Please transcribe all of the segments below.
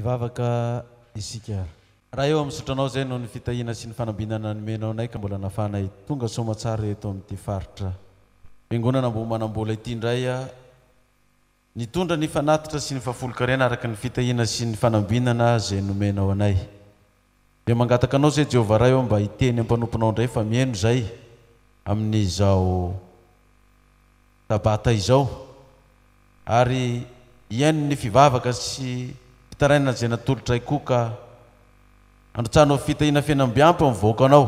ivavaka isika raha eo amin'ny sotranao zay no ny fitahina sy ny fanambinana nomenao anay ka mbola nafanay tonga somatsara eto amin'ity faritra fiangonana mbo manambola ity indray a nitondra ny fanatitra sy ny fafolo-karena araka ny fitahina sy ny fanambinana zay nomenao anay dia mangataka anao zay Jehovah raha eo mba hiteny ampanomponao indray fa mieno zay amin'izao tabata izao ary iaino ny fivavaka sy fitarainana zay natolotra ikoa ka androtsanao fitahina fianambiampy mivoaka anao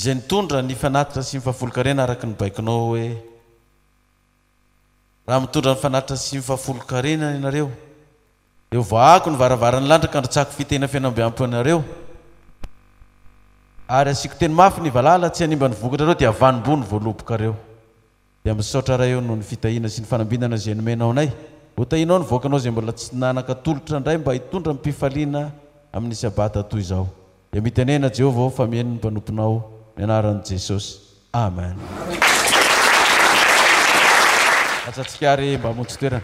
zay nitondra ny fanatitra sy ny fafolo-karena araka ny baikinao hoe raha mitondra ny fanatitra sy ny fafolo-karena ianareo dia voako ny varavarany landraka androtsako fitahina fianambiampy anareo ary asiko teny mafy ny valala tsy hanimba ny vokatra reo dia avanimbony voalobokareo dia misaotra raha eo noho ny fitahina sy ny fanambinana zay nomenao anay ho tahinao ny voakanao zay mbola tsy nanaka-tolotra indray mba hitondra ny mpifaliana amin'ny sabata toy izao dia mitenena Jehovah fa mieno ny mpanomponao ny anaran'i Jesosy amen. Atsatsikary mba hamontsy toerana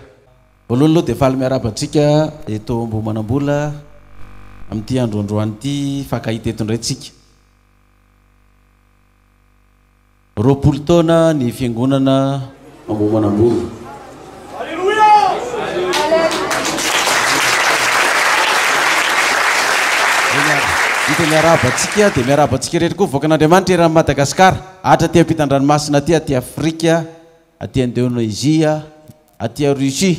voalohany aloha dia faly miarabantsika eto mbo manambola amin'ity androandroany ity fakahita eto indray tsika roapolo taona ny fiangonana ambo manambola. Ito miarabantsika dia miarabantsika rehetra koa voakan'Andriamanitra eran'i Madagasikara hatra aty ampitan-dranomasina aty aty Afrika aty Indonésia aty Russie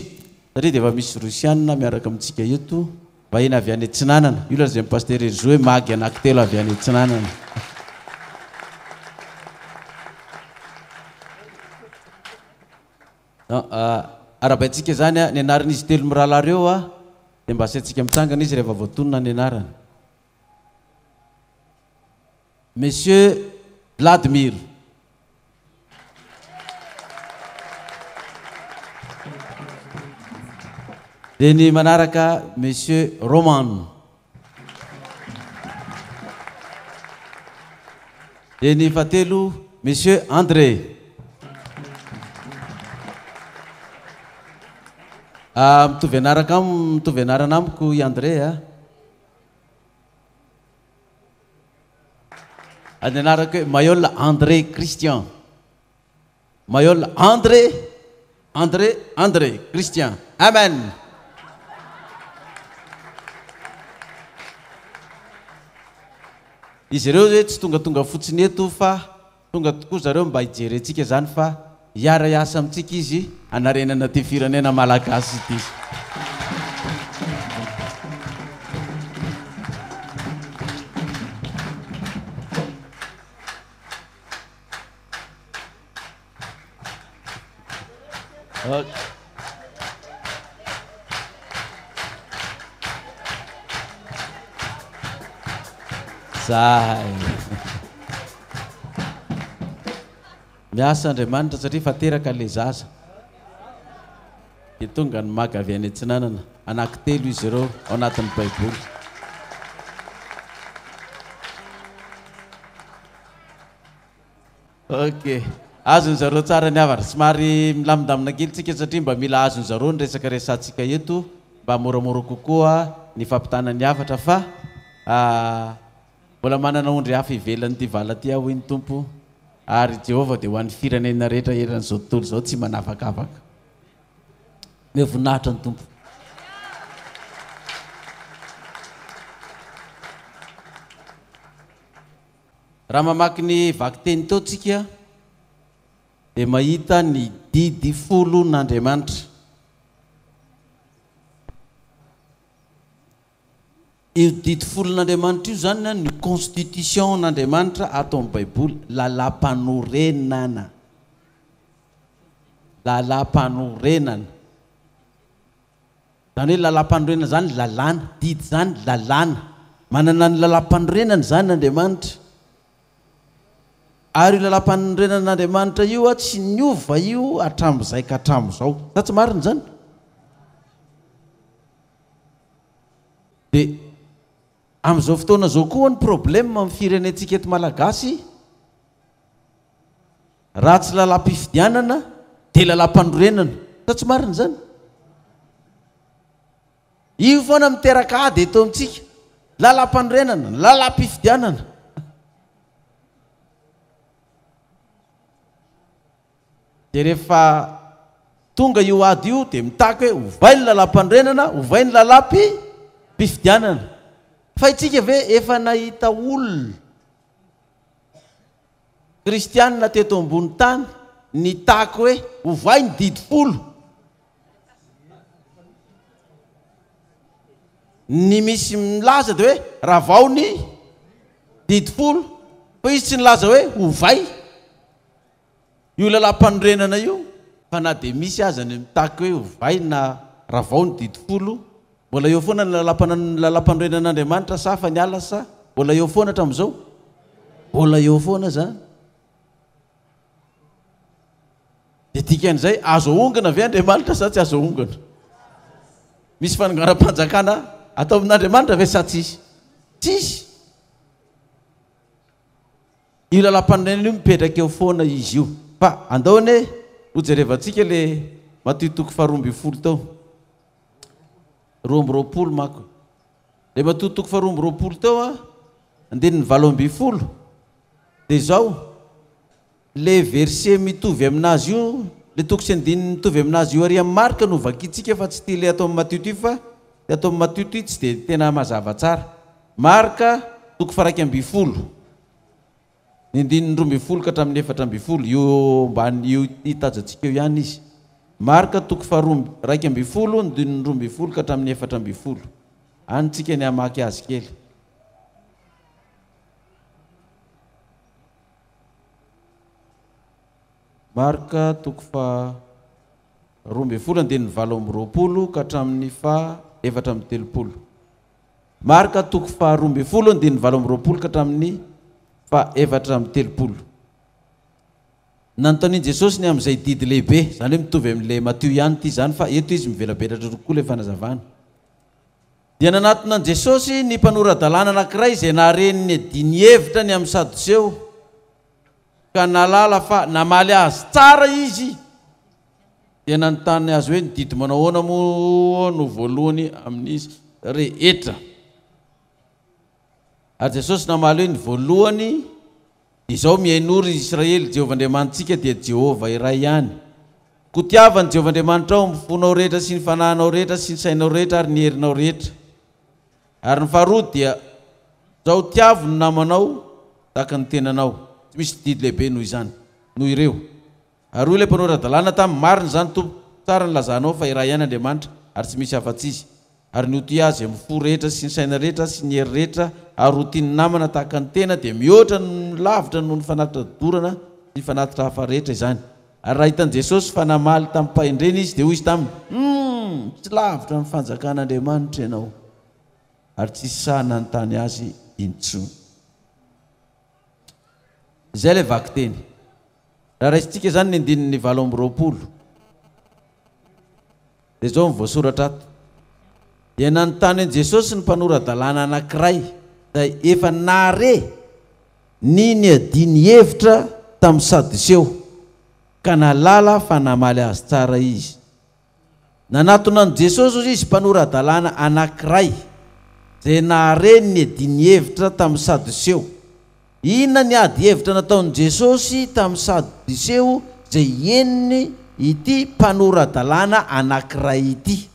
satria dia efa misy Rusiana miaraka amintsika eto vahiny avy any Atsinanana io zay paster Joe magy anankitelo avy any Atsinanana. Arabaitsika zany a ny anaran'izy telo mirahalahy reo a dia mba asaintsika mitsangana izy rehefa voatonona ny anarany. Monsieur Vladimir, dia ny manaraka Monsieur Roman, dia ny fahatelo Monsieur André, mitovy anaraka mitovy anarana amiko i André a. Ny anaraka hoe Mayol André Christian, Mayol André Christian, amen. Izy ireo hoe tsy tonga fotsiny eto fa tonga tokoa zareo mba hijerentsika zany fa hiara hiasa amintsika izy anarenana ty firenena malagasy ity. Miasa Andriamanitra satria fateraka le zaza dia tonga ny maga avy any Atsinanana anankitelo izy ireo ao anatin'ny Baiboly. Ok, azony zareo tsara ny avana somary milamindamina kelitsika satria mba mila azony zareo ny resaka resantsika eto mba moramora kokoa ny fampitana ny hafatra fa mbola manana ondry hafa ivelany ty vala ty aho iny tompo ary Jehovah dia ho an'ny firenena rehetra eran'izao tontolo izao tsy manavakavaka mevonahitra ny tompo. Raha mamaky ny vaky teny teo tsika dia mahita ny didy folo n'Andriamanitra. Io didy folon'Andriamanitra io zany ny constitution n'Andriamanitra ato amin'ny Baiboly lalam-panorenana. Lalam-panorenana zany hoe lalam-panorenana zany lalàna, didy zany lalàna, manana ny lalam-panorenana zany n'Andriamanitra. Ary io lalam-panorenan'Andriamanitra io a tsy niova io hatramin'izay ka hatramin'izao, sa tsy marina zany? Dia amin'izao fotoana zao koa ny problème amin'ny firenentsika eto malagasy raha tsy lalam-pifidianana dia lalam-panorenana, sa tsy marina zany? io foana miteraka ady eto amintsika lalam-panorenana lalam-pifidianana dia rehefa tonga io ady io dia mitaka hoe ovay ny lalam-panorenana ovay ny lalam-pifidianana fa itsika ve efa nahita olona kristianina teto ambony tany ny taka hoe ovay ny didy folo ny misy milaza dia hoe raha vao ny didy folo fa izy tsy nilaza hoe ovay io lalam-panorenana io fa na dia misy aza ny mitaka hoe ovay na raha vao ny didy folo mbola eo foana ny lalam-panorenan'Andriamanitra sa fa niala sa mbola eo foana hatramin'izao mbola eo foana zany dia dikan'izay azo ongana ve Andriamanitra sa tsy azo ongana misy fanangaram-panjakana atao amin'Andriamanitra ve sa tsisy tsisy io lalam-panorenana io mipetraka eo foana izy io fa andaony hojerevantsika le matitoko faharomby folo tao romby roapolo mako le matitoko faharomby roapolo tao andininy valo amby folo dia zao le verset mitovy aminazy io le toko sy andininy mitovy aminazy io ary amin'ny marika no vakitsika fa tsy tia le atao amin'ny matito io fa le atao amin'ny matito io tsy dia tena mazava tsara marika toko faraiky amby folo ny andininy roa amby folo ka hatramin'ny efatra amby folo io mbany io hitajantsika eo ihany izy marika toko faharomby raiky amby folo ny andininy roa amby folo ka hatramin'ny efatra amby folo anytsika ny hamaky azy kely marika toko faharoa amby folo andininy valo amby roapolo ka hatramin'ny efatra amby telopolo marika toko faharoa amby folo andininy valo amby roapolo ka hatramin'ny efatra amby telopolo nanontaniany Jesosy ny amin'izay didy lehibe zany hoe mitovy amin'le Matio ihany ity zany fa eto izy mivelaberatra tokoa le fanazavana dia nanatona Jesosy ny mpanorandalàna anankiray izay nahareny ny diny hevitra ny amin'ny Sadoseo ka nalala fa namaly azy tsara izy dia nanontany azy hoe ny didy manao ahoana moa no voalohany amin'izy rehetra ary Jesosy namaly hoe ny voalohany izao mihainory Israely Jehovahandriamanitsika dia Jehova iray ihany kotiavany Jehovahandriamanitra ao mifonao rehetra sy ny fanahinao rehetra sy ny sainao rehetra ary ny herinao rehetra ary ny faharoa dia zao tiavo ny namanao tahaka ny tenanao tsy misy didy lehibe noho izany noho ireo ary hoy ilay mpanorandalàna tamin'ny marina zany tompo tsara ny lazanao fa iray ihany Andriamanitra ary tsy misy afa-tsy izy ary nioty azy amin'ny fo rehetra sy ny saina rehetra sy ny hery rehetra ary ho tiany namana tahaka ny tena dia mihoatra ny lavitra noho ny fanatitra dorana sy ny fanatitra hafa rehetra izany ary raha hitan'i Jesosy fa namaly tamin'ny mpahendrena izy dia hoy izy taminy tsy lavitra ny fanjakan'Andriamanitra ianao ary tsisy sahy nanontany azy intsony izay le vaky teny raha raisitsika zany ny andininy valo amby roapolo dia zao mivoasoratra ato dia nanontany an Jesosy ny mpanorandalàna anankiray izay efa nahare niny adiny hevitra tamin'ny Sadoseo ka nalala fa namaly azy tsara izy nanatona an Jesosy ozy izy mpanorandalàna anankiray izay nahare ny adiny hevitra tamin'ny Sadoseo inona ny ady hevitra nataon'i Jesosy tamin'ny Sadoseo izay eniny ity mpanorandalàna anankiray ity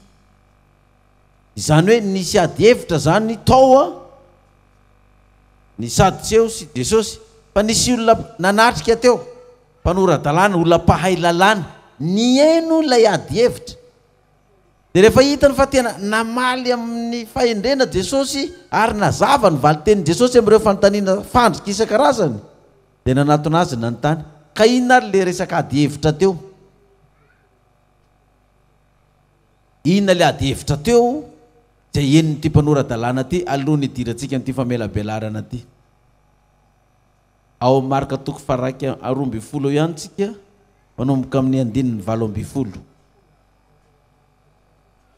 izany hoe nisy ady hevitra zany tao ny Sadoseo sy Jesosy fa nisy olona nanatrika teo mpanorandalàna olona mpahay lalàna nieno ilay ady hevitra dia rehefa hitany fa tena namaly amin'ny fahendrena Jesosy ary nazava ny valiteny Jesosy amin'ireo fanontaniana fandrika isan-karazany dia nanatona azy nanontany ka inona ary le resaka ady hevitra teo inona le ady hevitra teo izay enonyity mpanorandalàna ty aloha ny idirantsika nyity famelabelarana ty ao marika toko faraiky aroa amby folo ihany tsika manomboka amin'ny andininy valo amby folo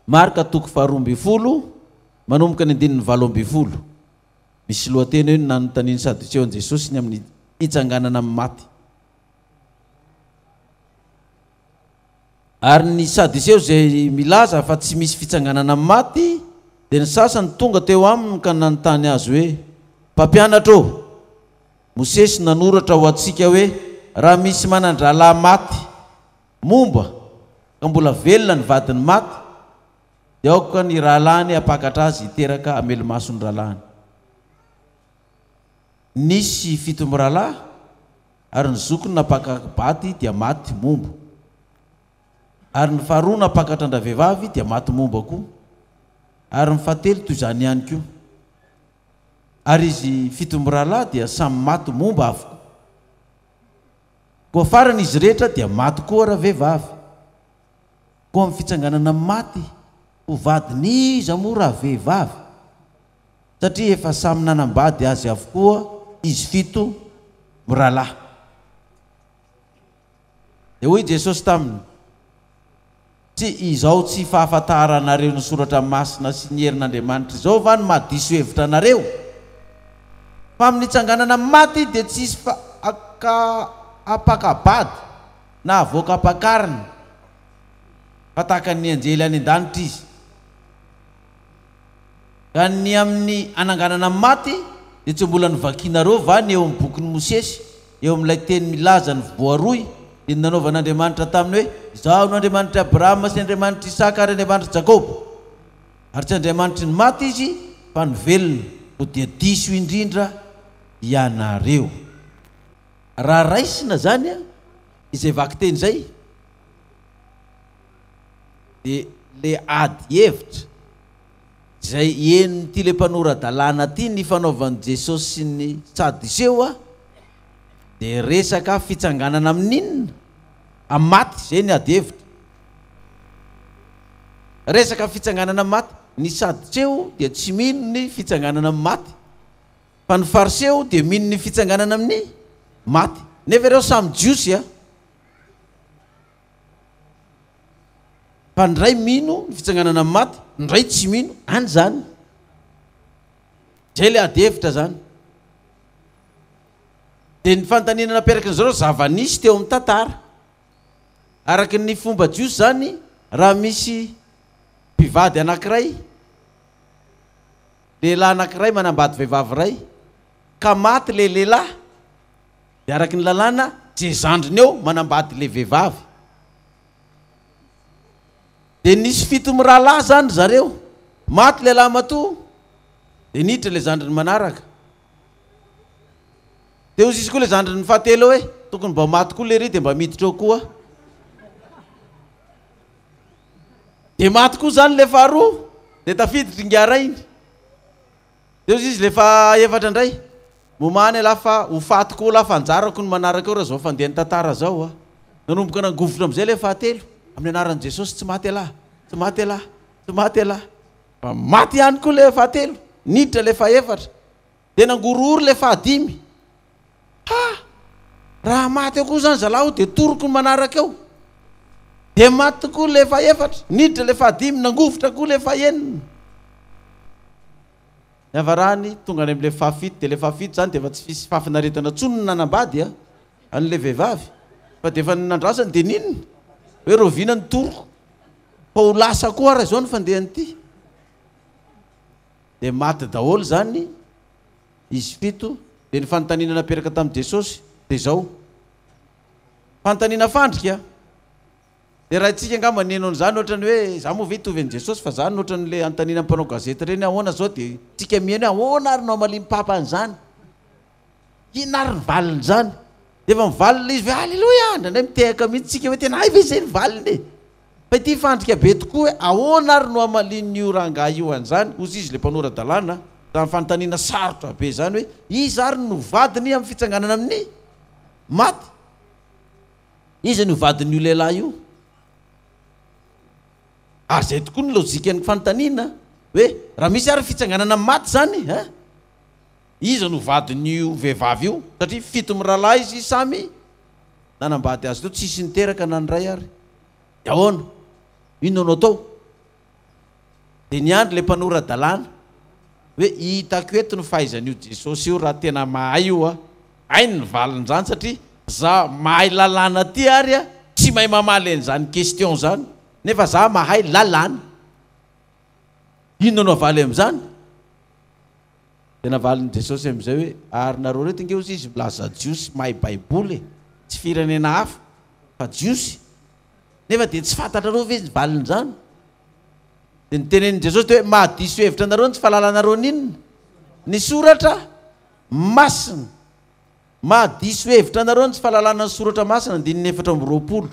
marika toko faharoa amby folo manomboka ny andininy valo amby folo misy lohateny hoe nanontaniany Sadoseo an Jesosy ny amin'ny hitsanganana amin'ny maty ary ny Sadoseo izay milaza fa tsy misy fitsanganana amin'ny maty dia ny sasany tonga teo aminy ka nanontany azy hoe mpampianatra ô Mosesy nanoratra ho antsika hoe raha misy manandralahy maty momba ka mbola velona ny vadiny maty dia aoka ny rahalahiny apakatra azy hiteraka amelomasony rahalahiny. Nisy 7 rahalahy ary ny zokony napakabaty dia maty momba, ary ny faharoa napakatra andravehivavy dia maty momba koa, ary ny fahatelo toy izany ihany koa. Ary izy 7 rahalahy dia samy maty momba avokoa. Koa farany izy rehetra dia maty koa raha vehivavy. Koa amin'ny fitsanganana maty ho vadin'iza moa raha vehivavy, satria efa samy nanambady azy avokoa izy 7 rahalahy. Dia hoy Jesosy taminy, tsy izao tsy fahafantaranareo ny soratra masina sy ny herin'Andriamanitra izao va ny mahadiso hevitra anareo? Fa amin'ny tsanganana maty dia tsisy apakabady na avoaka ampakariny fa tahaka ny anjely any an-danitra izy. Ka ny amin'ny ananganana maty dia tsy mbola nivakianareo va ny eo amin'ny bokin'ny Mosesy, eo amin'ilay teny milaza ny voaroy dia nanaovan'Andriamanitra taminy hoe izaho no Andriamanitra Abrahama sy Andriamanitra Isaka ary Andriamanitra Jakoba. Ary tsy Andriamanitra ny maty izy fa ny velona, ho dia diso indrindra ianareo. Raha raisina zany izay vaky teny zay dia le ady hevitra zay en'ity le mpanorandalàna ty ny fanaovan'i Jesosy sy ny Sadiseo dia resaka fitsanganana amin'inona amin'ny maty. Zay ny ady hevitra, resaka fitsanganana amin'ny maty. Ny Sadiseo dia tsy mino ny fitsanganana amin'ny maty, fa ny Fariseo dia mino ny fitsanganana amin'ny maty. Nefa ireo samy jiosy fa ny ray mino ny fitsanganana amin'ny maty, ny ray tsy mino. Any zany, zay le ady hevitra zany. Dia ny fanontaniana naperaka an'izareo zava-nisy teo amin'ny tantara. Araky ny fomba jiosy zany, raha misy mpivady anankiray, lehilahy anankiray manambady vehivavy ray, ka maty le lehilahy, dia araky ny lalàna tsy zandriny eo manambady le vehivavy. Dia nisy 7 rahalahy zany zareo, maty lehilahy matoa dia niditra le zandriny manaraka. Dia hozy izy koa le zandriny fahatelo hoe tokony mba maty koa le ry dia mba miditra eo koa. Dia maty koa zany le faharoa dia tafiditra ingara iny. Dia hozy izy le fahaefatra indray, momany lafa ho faty koa lafa anjarako ny manaraka eo raha zao fandeha ny tantara zao nanomboka nangovotra amin'izay le fahatelo, amin'ny anaran'i Jesosy tsy maty alahy, tsy maty alahy, tsy maty alahy. Fa maty ihany koa le fahatelo, niditra le fahaefatra, dia nangorory le fahadimy. Raha maty eo koa zany zalahy dia toroko ny manaraka eo. Dia maty koa le fahaefatra, niditra le fahadimy, nangovotra koa le fahaenina. Ny avarany tonga any amin'le fahafito, dia le fahafito zany dia efa tsy fisy fahafinaretana tsony ny nanambady an'le vehivavy, fa dia efa nandrasany dia ninona hoe rovina ny toroko, fa ho lasa koa raha izao ny fandehan'ity. Dia maty daholo zany izy 7. Dia ny fanontaniana naperaka tamin'i Jesosy dia izao fanontaniana fandrika. Dia raha itsika angamba nenao an'izany ohatrany hoe za moa ve hitovy an'i Jesosy, fa zany ohatran'le antanina mpanao gazety reny ahoana zao, dia tsika mihaino hoe ahoana ary no amalia mipapa an'izany, ina ary ny valiny zany. Dia efa mivalina izy hoe alleloia, ndraindray mitehaka mihitsy tsika hoe tena ay ve izay ny valiny e. Fa ity fandrika be tokoa hoe ahoana ary no amalian'io rangahy io an'izany. Ozy izy le mpanorandalàna tamin'ny fanontaniana sarotra be zany hoe iza ary no vadiny amin'ny fitsanganana amin'ny maty, iza no vadin'io lehilahy io. Ary zay tokoa ny lôjika ny fanontaniana hoe raha misy ary fitsanganana maty zany iza no vadin'io vehivavy io, satria 7 rahalahy izy samy nanambady azy teo, tsisy niteraka na ny ray ary. Dia ahoana, ino anao tao? Dia niandry le mpanorandalàna hoe hitako eto ny fahaizan'io Jesosy io raha tena mahay io ainy ny valiny zany, satria za mahay lalàna ty ary tsy mahay mamaly an'izany question zany, nefa za mahay lalàna. inona no avaly amin'izany tena valiny Jesosy amin'izay hoe ary nareo reto inge ozy izy milaza jiosy mahay baiboly tsy firenena hafa fa jiosy nefa dia tsy fantatrareo ve izy valiny zany dia nitenen'i Jesosy te hoe mahadiso hevitra anareo tsy fahalalanareo ninona ny soratra masina mahadiso hevitra anareo tsy fahalalana ny soratra masina 9:20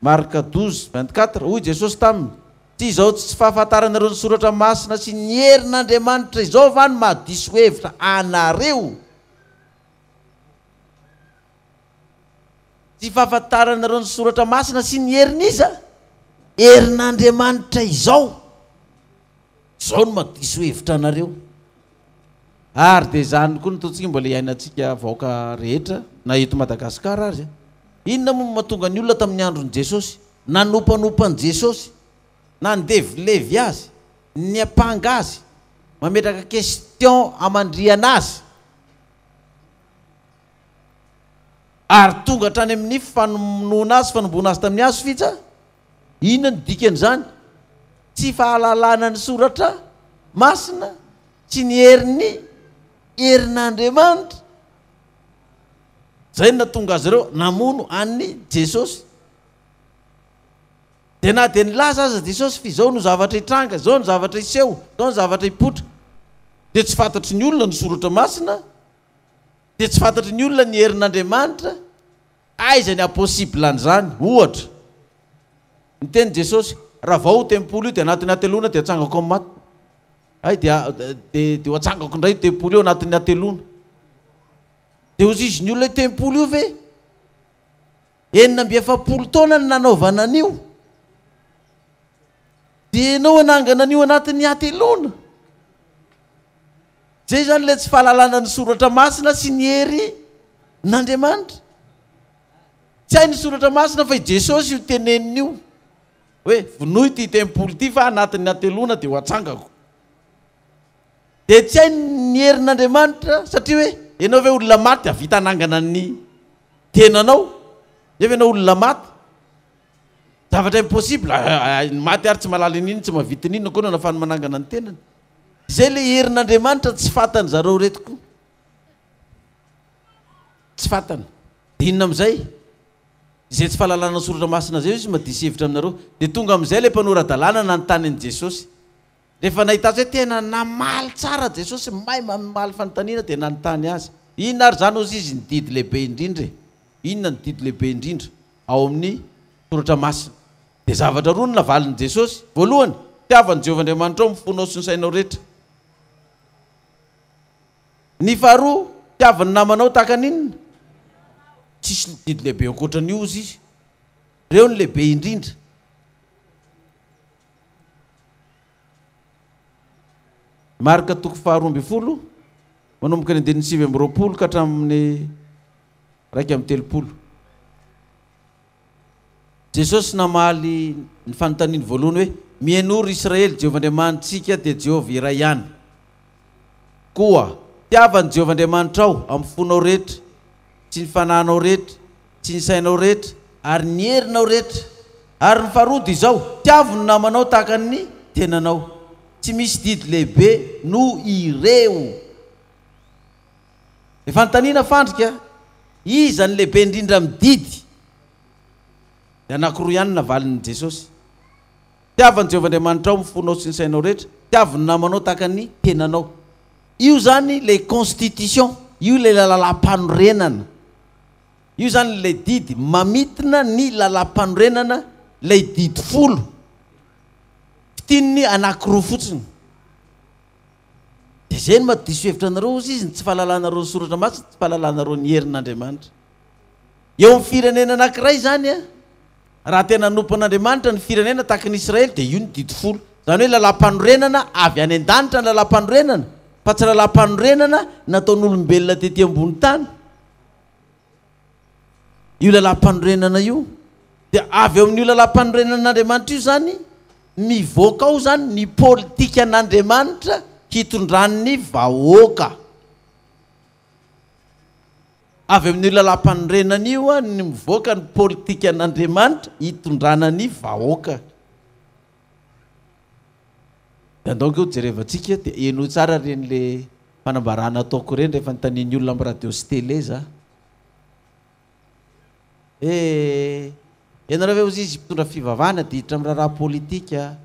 Marka 12:24 hoy Jesosy taminy tsy izao tsy fahafantaranareo ny soratra masina sy ny herin'Andriamanitra izao va ny mahadiso hevitra anareo tsy fahafantaranareo ny soratra masina sy ny herin'iza herin'Andriamanitra izao no mahadiso hevitra anareo ary dia zany koa nataontsika mbola iainantsika vaoaka rehetra na eto Madagasikara ary inona moa mahatonga ny olona tamin'ny andron'i Jesosy nanompanopany Jesosy nandevilevy azy ny apanga azy mametraka question amandriana azy ary tonga hatrany amin'ny fanonoana azy fanomboana azy tamin'ny hazo fitsa inona ny dikan'izany tsy fahalalana ny soratra masina tsy ny herin'Andriamanitra zay natonga azy ireo namono an'ny Jesosy dia na dia nilaza aza Jesosy fa izao no zavatra hitranga izao no zavatra hiseho izao no zavatra hipotra dia tsy fantatry ny olona ny soratra masina dia tsy fantatry ny olona ny herin'Andriamanitra aiza ny apossible an'izany ohatra ny teny Jesosy raha vao tempolo io dia anatin'ny atelona dia atsangako amin'ny maty ay dia atsangako indray tempolo io anatin'ny atelona dia ozy izy ny olona tempolo io ve 970 taona ny nanaovana an'io dia ianao anangana an'io anatin'ny atelona zay zany ilay tsy fahalalana ny soratra masina sy ny herin'Andriamanitra tsy hay ny soratra masina fa i Jesosy io teneniny io hoe vonoy ty tempolo ty fa anatin'ny atelona dia ho atsangako dia tsy hay ny herin'Andriamanitra satria hoe ianao ve olona maty dia avita anangana ny tenanao nefa ianao olona maty zavatra impossible maty ary tsy malala in'iny tsy mavita n'inona koa no nafany manangana ny tenany zay le herin'Andriamanitra tsy fantany zareo retiko tsy fantany dia inona amin'izay izay tsy fahalalana soratra masina zay izy madisy hevitra aminareo dia tonga amin'izay le mpanora-dalàna nanontany an'i Jesosy rehefa nahitazy hoe tena namaly tsara Jesosy mahay mamaly fanontaniana dia nanontany azy inona ary zany ozy izy ny didy lehibe indrindra inona ny didy lehibe indrindra ao amin'ny soratra masina dia zavatra roa no navalin'i Jesosy voalohany tiavany Jehovahandriamanitra ao mifonao sy ny sainao rehetra ny faharoa tiavany namanao tahaka n'inona tsisy didy lehibe ankoatran'io izy izy reo ny lehibe indrindra Marka 12 manomboka ny 9:20 ka hatramin'ny 1:30 Jesosy namaly ny fanontaniany voalohany hoe mihainory Israely Jehovahandriamanitsika dia Jehovah iray ihany koa tiavany Jehovahandriamanitra ao amin'ny fonao rehetra tsy ny fanahinao rehetra tsy ny sainao rehetra ary ny herinao rehetra ary ny faharoa izao tiavy ny namanao tahaka ny tenanao tsy misy didy lehibe no ireo ny fanontaniana fandrika iza ny lehibe indrindra amin'ny didy dia anankiroa ihany navalin'i Jesosy tiavany Jehovahandriamanitra ao mifonao sy ny sainao rehetra tiavy ny namanao tahaka ny tenanao io zany le constitution io le lalam-panorenana io zany le didy mamitina ny lalam-panorenana lay didy folo fitininy anankiroa fotsiny dia zay no mahadiso hevitra anareo ozy izy tsy fahalalànareo ny soratra masina tsy fahalalànareo ny herin'Andriamanitra eo amin'ny firenena anankiray zany raha tena nompon'Andriamanitra ny firenena tahaka ny Israely dia io ny didy folo zany hoe lalam-panorenana avy any an-danitra ny lalam-panorenana fa tsy lalam-panorenana nataon'olombelona tetỳ ambony tany io lalam-panorenana io dia avy eo amin'io lalam-panorenan'Andriamanitra io zany mivoaka ao zany ny politika an'Andriamanitra hitondran'ny vahoaka avy amin'io lalam-panorenana io ny mivoaka ny politika an'Andriamanitra hitondrana ny vahoaka donc jerevantsika dia eno tsara reny le fanambarana ataoko reny rehefa nytaniny olona amin'ny radio sy télé za ianareo ve ozy izy mpitondra fivavahana dia hiditra amin'ny raharaha politika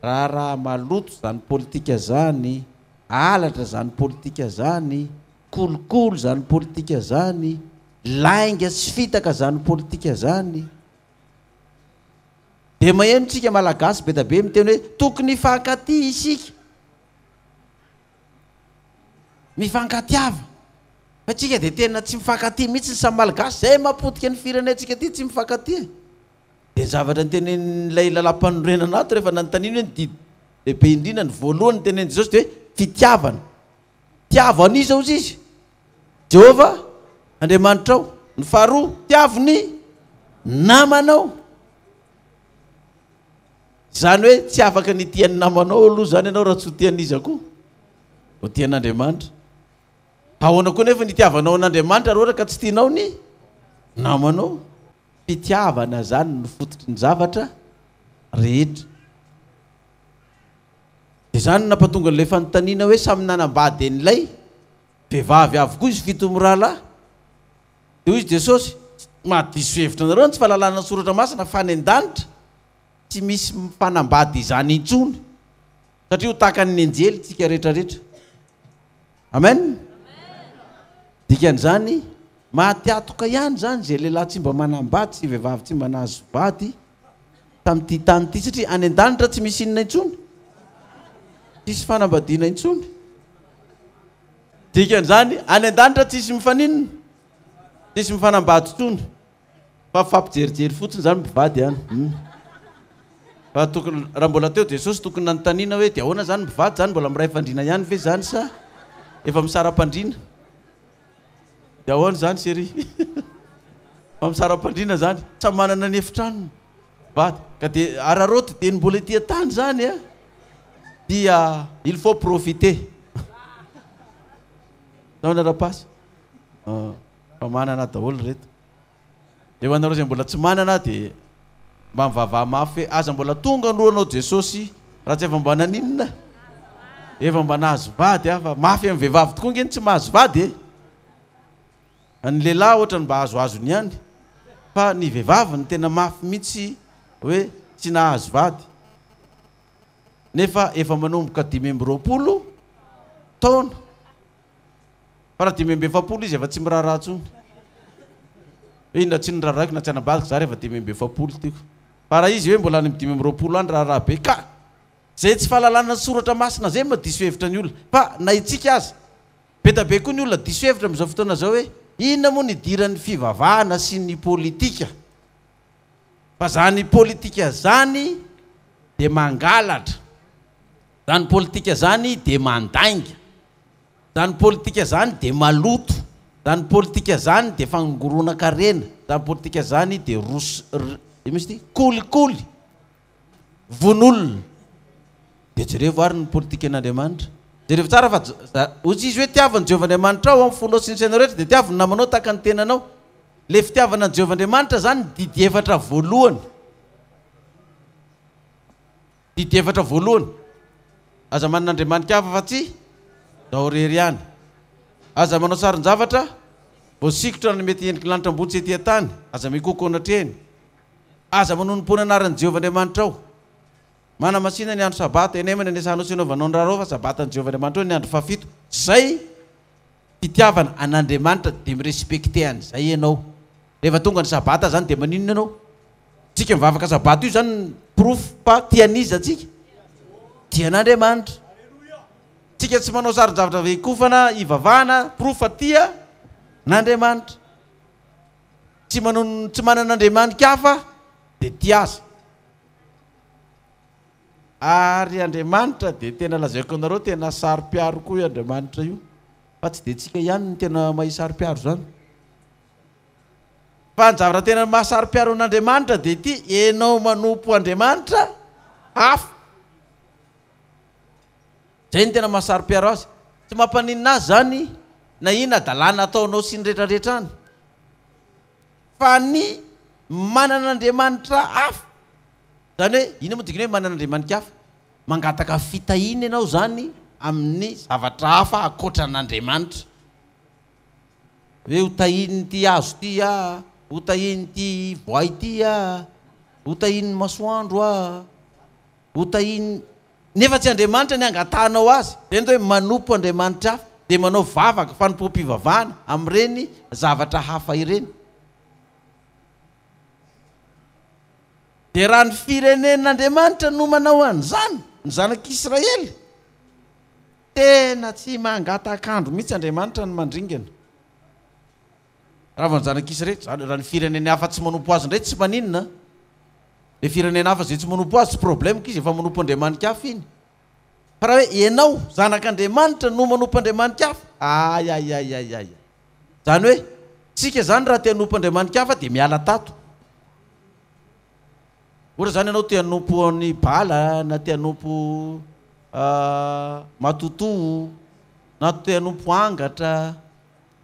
raha maloto zany politika zany alatra zany politika zany kolokolo zany politika zany lainga sy fitaka zany politika zany dia mahenontsika malagasy be da be miteny hoe tokony hifankaty isika mifankatiava fa tsika dia tena tsy mifankaty mihitsy ny samy malagasy zay mapotika ny firenentsika ty tsy mifankaty dia zavatra ny tenen'ilay lalam-panorenana ato rehefa nanontaniana hoe ny lehibe indrina ny voalohany teneny jesosy dia hoe fitiavana tiavany izy aozy izy Jehova Andriamanitra ao ny faharoa tiavony namanao zany hoe tsy afaka ny tian'ny namanao aloha zany ianao raha tsy ho tian'izy akoha ho tian'Andriamanitra ahoana koa nefa nitiavanao an'Andriamanitra roara ka tsy tianao ny namanao fitiavana zany no fototry ny zavatra rehetra dia zany nampatonga n'ilay fanontaniana hoe samy nanambady an'ilay vehivavy avokoa izy fito mirahalahy dia hoy izy Jesosy mahadiso hevitra nareo tsy fahalalana soratra masina fa any an-danitra tsy misy mifanambady izany intsony satria ho tahaka ny anjely tsika rehetrarehetra amen dikan'izany mahatiatoka ihany zany zay lehilahy tsy mba manambady sy vehivavy tsy mba nahazo vady tamin'ity tany ity satria any an-danitra tsy misy inona intsony tsisy fanambadiana intsony dikan'izany any an-danitra tsisy mifaninona tsisy mifanambady intsony fa fampijerijery fotsiny zany mivady ihany fa tokony raha mbola teo Jesosy tokony nanontaniana hoe dia ahoana zany mivady zany mbola miray fandriana ihany ve zany sa efa misara-pandriana dia ahoana zany séri fa misara-pandriana zany sa manana ny efitrano vady ka dia araroty dia ny mbola tia tany zany a dia il faut profiter naona rapasy fa manana daholo reto dia hoanareo zay mbola tsy manana dia mba mivavaha mafy hoe aza mbola tonga alohanao Jesosy raha tsy efa mba naninona efa mba nahazo vady fa mafy amin'ny vehivavy tokoa ngeny tsy mahazo vady ny lehilahy ohatra ny mba azoazony ihany fa ny vehivavy ny tena mafy mihitsy hoe tsy nahazo vady nefa efa manomboka 520 taona fa raha 570 izy efa tsy miraharaha tsony inona tsy niraharaiko na tsy anambadiko za rehefa 570 tiako fa raha izy hoe mbola ny 520 any raharaha be ka zay tsy fahalalana ny soratra masina zay madiso hevitra ny olona fa na itsika azy be da be koa ny olona diso hevitra amin'izao fotoana zao hoe inona moa nidiran'ny fivavahana sy ny politika fa zany politika zany dia mangalatra zany politika zany dia mandainga zany politika zany dia maloto zany politika zany dia fangorona-karena zany politika zany dia misy ty kolikoly vonolona dia jerevo ary ny politika an'Andriamanitra jerevo tsara fa ozy izy hoe tiavany Jehovah-Andriamanitra ao amin'ny folo sy ny saina rehetra dia tiavany namanao tahaka ny tenanao le fitiavana ny Jehovah-Andriamanitra zany didy efatra voalohany didy efatra voalohany aza manan'Andriamanitra hafa fa tsy dahorery ihany aza manao sariny zavatra voasikotra ny mety endriky lanitra ambony ety tany aza mikoko anatrehany aza manonom-pony anaran'ny Jehovah-Andriamanitra ao mana masina ny andro sabata eny emana ny asanao sy anaovanao ny raharao fa sabatany Jehovah-Andriamanitra ao ny andro fafito zay fitiavana an'Andriamanitra dia mirespekte an'izay ianao rehefa tonga ny sabata zany dia maninona ianao tsika mivavaka sabata io zany proof fa tianiza tsika tian'Andriamanitra tsika tsy manao sarin-javatra veikofana ivavahana proof fa tia n'Andriamanitra tsy manan'Andriamanitra hafa dia tiaza ary Andriamanitra dia tena lazaiko anareo tena sary-piaro koa io Andriamanitra io fa tsy dia tsika ihany ny tena mahay sary-piaro zany fa ny zavatra tena mahasary-piaro an'Andriamanitra dia ty enao manompo Andriamanitra hafa zay ny tena mahasary-piaro azy tsy mampaninina azy zany na ina dalàna ataonao sy ny rehetrarehetra any fa ny manan'Andriamanitra hafa zany hoe ina moa dikany hoe manan'Andriamanitra hafa mangataka fitahiny ianao zany amin'ny zavatra hafa akoatran'Andriamanitra. Hoe hotahiny ty azo ty hotahiny ty voay ty hotahiny masoandro hotahiny nefa tsy Andriamanitra ny angatanao azy. Zany hoe manompo Andriamanitra hafa dia manao vavaka fanompoam-pivavahana amin'ireny zavatra hafa ireny. Dia raha ny firenen'Andriamanitra no manao an'izany, ny zanak'Israely, tena tsy mangatakandro mihitsy Andriamanitra ny mandringana. Raha vao ny zanak'Israely, raha ny firenena hafa tsy manompo azy indray tsy maninona. Le firenena hafa zay tsy manompo azy tsy problème izy efa manompo Andriamanitra hafa iny. Fa raha hoe ianao zanak'Andriamanitra no manompo Andriamanitra hafa, ay. Zany hoe tsika zany raha te hanompo Andriamanitra hafa dia miala tato. Ohatra zany ianao te hanompo ny bala na te hanompo matoto na te hanompo angatra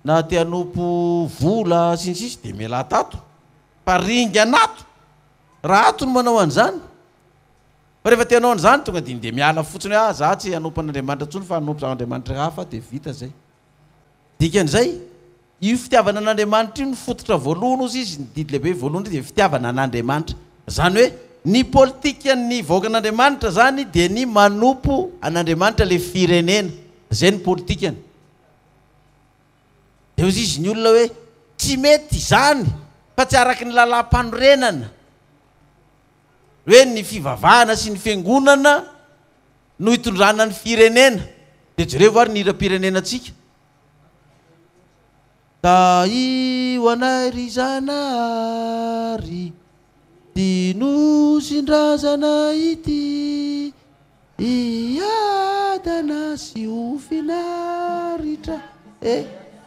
na te hanompo vola sinsisy dia miala tato. Fa ringa anato raha ato no manao an'izany. Fa rehefa te hanao an'izany tonga dia miala fotsiny hoe za tsy hanompo an'Andriamanitra ntsony fa hanompo Andriamanitra hafa dia vita zay. Dikan'izay io fitiavana an'Andriamanitra io ny fototra voalohany ozy izy ny didy lehibe voalohany dia fitiavana an'Andriamanitra. Zany hoe ny politika ny vahoakan'Andriamanitra zany dia ny manompo an'Andriamanitra le firenena. Zay ny politikany. Dia ozy izy ny olona hoe tsy mety zany fa tsy araky ny lalam-panorenana. Hoe ny fivavahana sy ny fiangonana no hitondrana ny firenena. Dia jereo ary ny hira-pirenenantsika. Da io anay ry zanahary ty nosindrazana ity iadana sy ho finaritra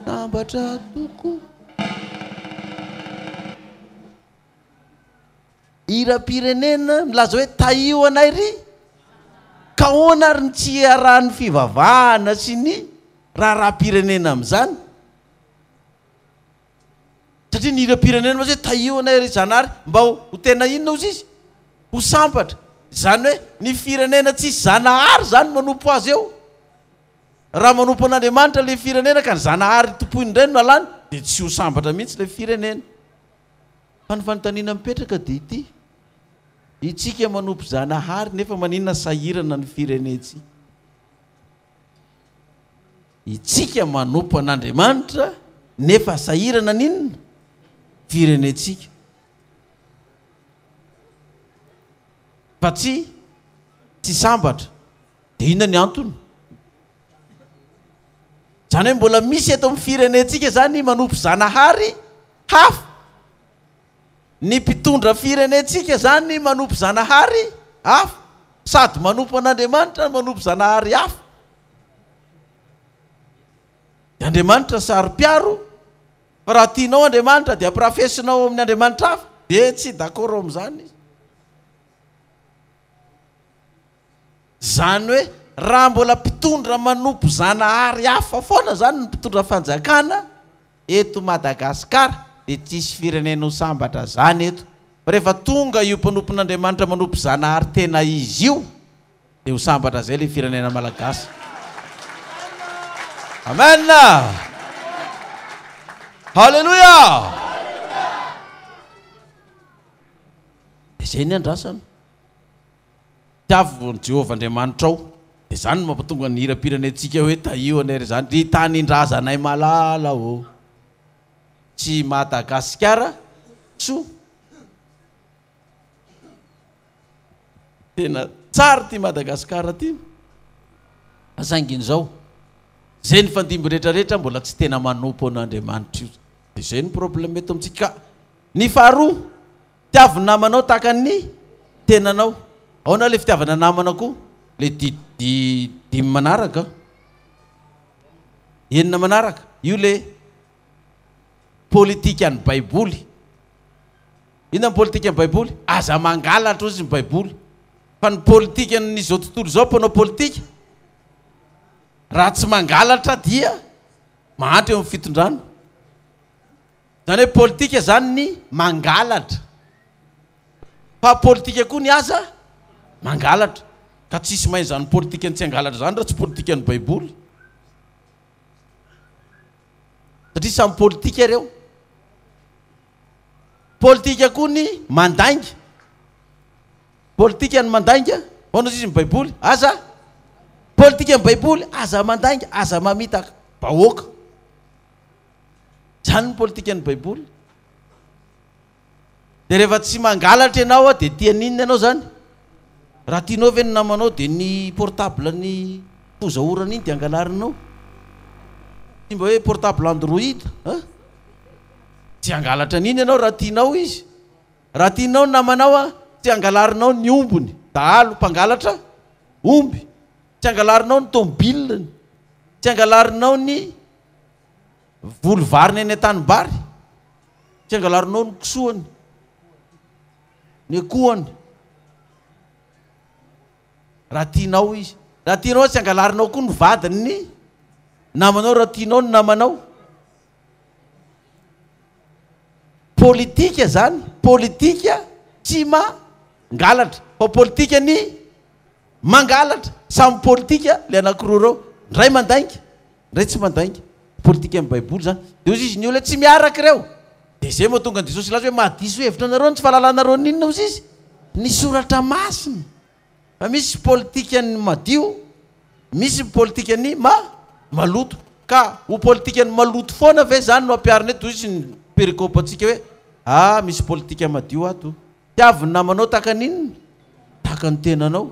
nambatra toko. Hira-pirenena milaza hoe taio anay ry ka hoana ary ny tsy arahan'ny fivavahana sy ny raha-pirenena amin'izany. Satria ny hira-pirenena mazy hoe taio anay ry zanahary mba ho tena inona ozy izy ho sampatra. Zany hoe ny firenena tsisy zanahary zany manompo azy eo. Raha manompo an'Andriamanitra le firenena ka ny zanahary tompoiny indray no alany dia tsy ho sambatra mihitsy le firenena. Fa ny fanontaniana mipetraka dia ity, itsika manompo zanahary nefa maninona sahirana ny firenentsika. Itsika manompo an'Andriamanitra nefa sahirana ninona firenentsika. Fa tsy sambatra. Dia inona ny antony? Zany hoe mbola misy eto amin'ny firenentsika zany manompo zanahary hafa. Ny mpitondra firenentsika zany manompo zanahary hafa. Sady manompo an'Andriamanitra manompo zanahary hafa. Dia Andriamanitra sary-piaro. Fa raha tianao Andriamanitra dia ampirafesinao amin'ny Andriamanitra hafa dia tsy d'accord amin'izany izy. Zany hoe raha mbola mpitondra manompo zanahary hafa foana zany ny mpitondra fanjakana eto Madagasikara dia tsisy firenena ho sambatra zany eto. Fa rehefa tonga io mpanompon'Andriamanitra manompo zanahary tena izy io dia ho sambatra zay le firenena malagasy. Amen. Halleluja. Dia zay ny andrasana. Tiavo Jehovah Andriamanitra ao. Dia zany no mampatonga ny hira-pirenentsika hoe taio anay ry zany. Ry tanindrazanay malala o. Tsy Madagasikara so. Tena tsara ty Madagasikara ty. Asangin'izao. Zay ny fandimby rehetrarehetra mbola tsy tena manompo an'Andriamanitra io. Dia zay ny problème eto amintsika. Ny faharoa, tiavo namanao tahaka ny tenanao. Ao na le fitiavana namana koa le dimy manaraka. Enina manaraka. Io le politika ny Baiboly. Inona ny politika ny Baiboly? Aza mangalatra ozy ny Baiboly. Fa ny politika n'izao tontolo izao mpanao politika raha tsy mangalatra dia mahantra eo amin'ny fitondrana. Zany hoe politika zany ny mangalatra. Fa politika koa ny aza mangalatra. ka tsisy mahay zany politika ny tsy angalatra zany raha tsy politika ny baiboly satria samy politika ireo politika koa ny mandainga politika ny mandainga hoana izy ny baiboly aza politika ny baiboly aza mandainga aza mamita bahoaka zany ny politika ny baiboly de rehefa tsy mangalatra ianao de tianinona ianao zany raha tianao ve ny namanao de ny portable ny fozaorana iny de angalarinao tsy mba hoe portable android tsy angalatra an'iny ianao raha tianao izy raha tianao ny namanao tsy angalarinao ny ombony dahalo mpangalatra omby tsy angalarinao ny tomobile tsy angalarinao ny volovariny eny an-tanimbary tsy angalarinao ny kisoany ny akohany raha tianao izy raha tianao tsy angalarinao koa ny vadiny ny namanao raha tianao ny namanao politika zany politika tsy mangalatra fa politika ny mangalatra samy politika le anankiroa reo ndray mandainga ndray tsy mandainga politika ny baiboly zany de ozy izy ny olona tsy miaraka ireo de zay moa tonga ny jesosy lazy hoe mahadiso hevitra anareo ny tsy fahalalànareo ninona ozy izy ny soratra masina fa misy politika ny madio misy politika ny maloto ka ho politika ny maloto foana ve zany no ampiarina eto izy ny perikopa atsika hoe misy politika madio ato tiaviny namanao tahaka ninona tahaka ny tenanao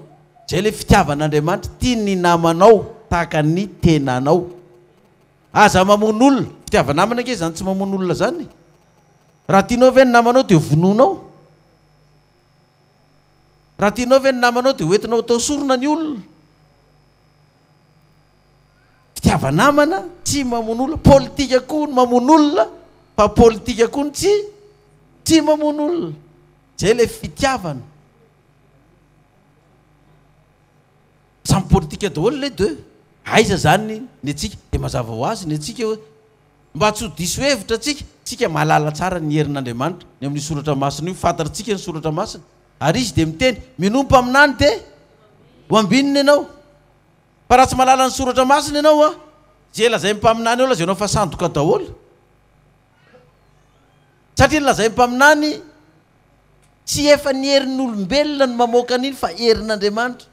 zay le fitiavan'Andriamanitra tia ny namanao tahaka ny tenanao aza mamono olona fitiavanamana ange zany tsy mamono olona zany raha tianao ve ny namanao de vononao raha tianao ve ny namanao de hoentinao atao sorona ny olona fitiavanamana tsy mamono olona politika koa ny mamono olona fa politika koa ny tsy mamono olona zay le fitiavana samy politika daholo le de aiza zany ny atsika de mazava ho azy ny atsika hoe mba tsy ho diso hevitra tsika mahalala tsara ny herin'Andriamanitra ny amin'ny soratra masina io fantatritsika ny soratra masina ary izy de miteny minompo aminany de ho ambininy ianao fa raha tsy mahalala ny soratra masina ianao zay lazay mpaminany eo lazay anao fa sandoka daholo satria lazay mpaminany tsy efa ny herin'olombelona ny mamoaka an'iny fa herin'Andriamanitra